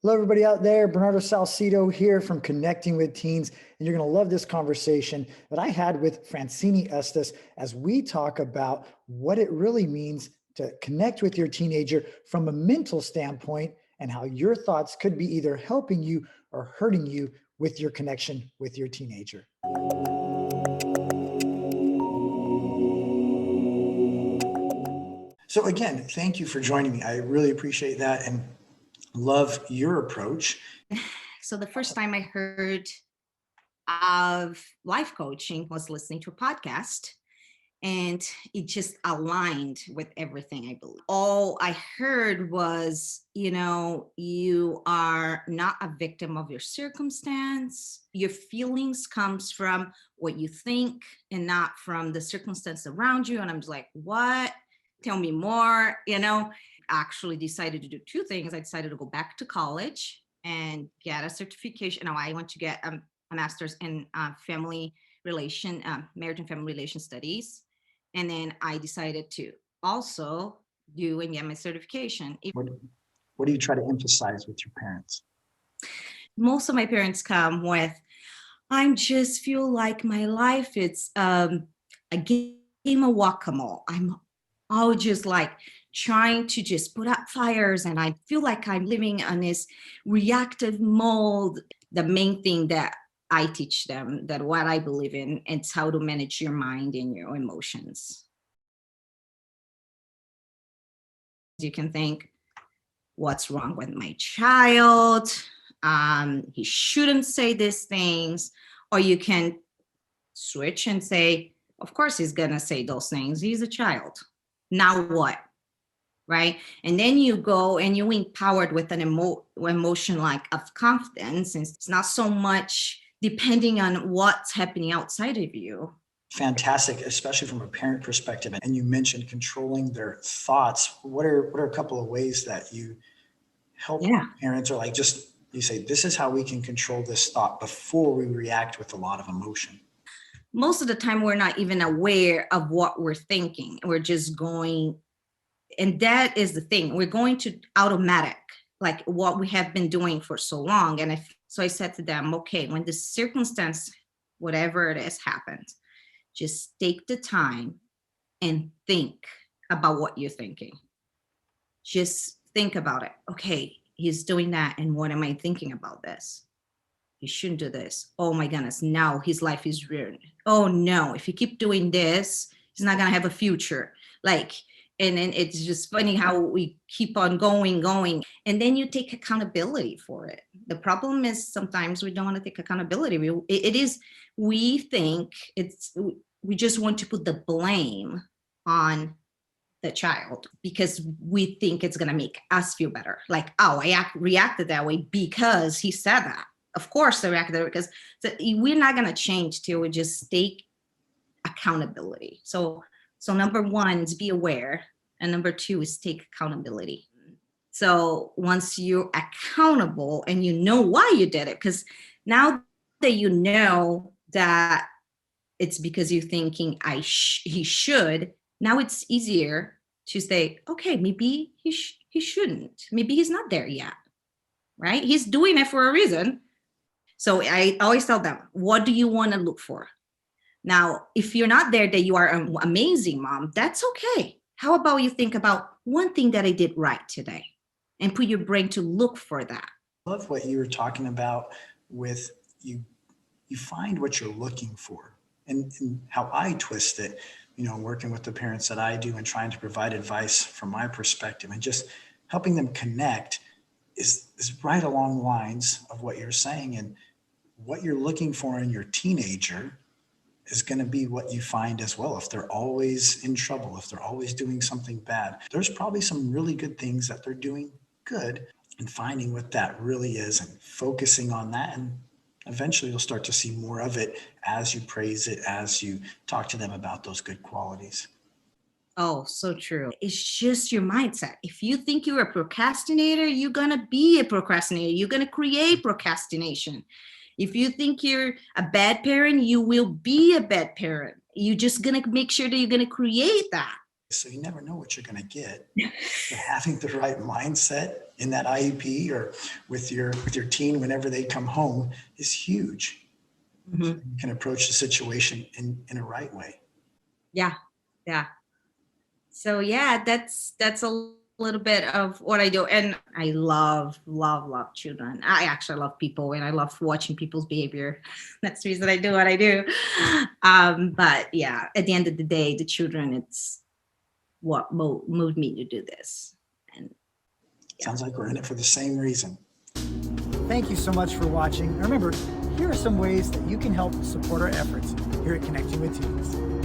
Hello, everybody out there. Bernardo Salcido here from Connecting with Teens. And you're going to love this conversation that I had with Francini Estes as we talk about what it really means to connect with your teenager from a mental standpoint and how your thoughts could be either helping you or hurting you with your connection with your teenager. So again, thank you for joining me. I really appreciate that and love your approach. So the first time I heard of life coaching was listening to a podcast, and it just aligned with everything I believe. All I heard was, you are not a victim of your circumstance. Your feelings comes from what you think and not from the circumstance around you. And I'm just like, what? Tell me more, Actually decided to do two things. I decided to go back to college and get a certification. Now I want to get a master's in marriage and family relation studies. And then I decided to also do and get my certification. What do you try to emphasize with your parents? Most of my parents come with, I just feel like my life is a game of whack-a-mole. I'm always just like trying to just put out fires, and I feel like I'm living on this reactive mode. The main thing that I teach them, that what I believe in, it's how to manage your mind and your emotions. You can think, what's wrong with my child? He shouldn't say these things. Or you can switch and say, of course he's gonna say those things. He's a child. Now what? Right? And then you go and you empowered with an emotion like of confidence. And it's not so much depending on what's happening outside of you. Fantastic, especially from a parent perspective. And you mentioned controlling their thoughts. What are a couple of ways that you help parents, or you say, this is how we can control this thought before we react with a lot of emotion? Most of the time, we're not even aware of what we're thinking. We're just going, and that is the thing. We're going to automatic, like what we have been doing for so long. And so I said to them, okay, when the circumstance, whatever it is, happens, just take the time and think about what you're thinking. Just think about it. Okay, he's doing that. And what am I thinking about this? He shouldn't do this. Oh my goodness, now his life is ruined. Oh no, if you keep doing this, he's not gonna have a future. And then it's just funny how we keep on going. And then you take accountability for it. The problem is sometimes we don't want to take accountability. We think we just want to put the blame on the child because we think it's gonna make us feel better. Like, oh, I reacted that way because he said that. Of course, I reacted that way because we're not gonna change till we just take accountability. So number one is be aware, and number two is take accountability. So once you're accountable and you know why you did it, because now that you know that it's because you're thinking he should, now it's easier to say, okay, maybe he shouldn't. Maybe he's not there yet, right? He's doing it for a reason. So I always tell them, what do you want to look for? Now, if you're not there, that you are an amazing mom, that's okay. How about you think about one thing that I did right today and put your brain to look for that? I love what you were talking about with you find what you're looking for, and how I twist it, working with the parents that I do and trying to provide advice from my perspective and just helping them connect is right along the lines of what you're saying. And what you're looking for in your teenager is going to be what you find as well. If they're always in trouble, if they're always doing something bad, there's probably some really good things that they're doing good, and finding what that really is and focusing on that. And eventually you'll start to see more of it as you praise it, as you talk to them about those good qualities. Oh, so true. It's just your mindset. If you think you're a procrastinator, you're going to be a procrastinator. You're going to create procrastination. If you think you're a bad parent, you will be a bad parent. You're just going to make sure that you're going to create that. So you never know what you're going to get. But having the right mindset in that IEP or with your teen whenever they come home is huge. So Mhm. you can approach the situation in a right way. Yeah. Yeah. So yeah, that's a little bit of what I do. And I love children. I actually love people and I love watching people's behavior. That's the reason I do what I do. But yeah, at the end of the day, the children, it's what moved me to do this. And yeah. Sounds like we're in it for the same reason. Thank you so much for watching. And remember, here are some ways that you can help support our efforts here at Connecting with Teens.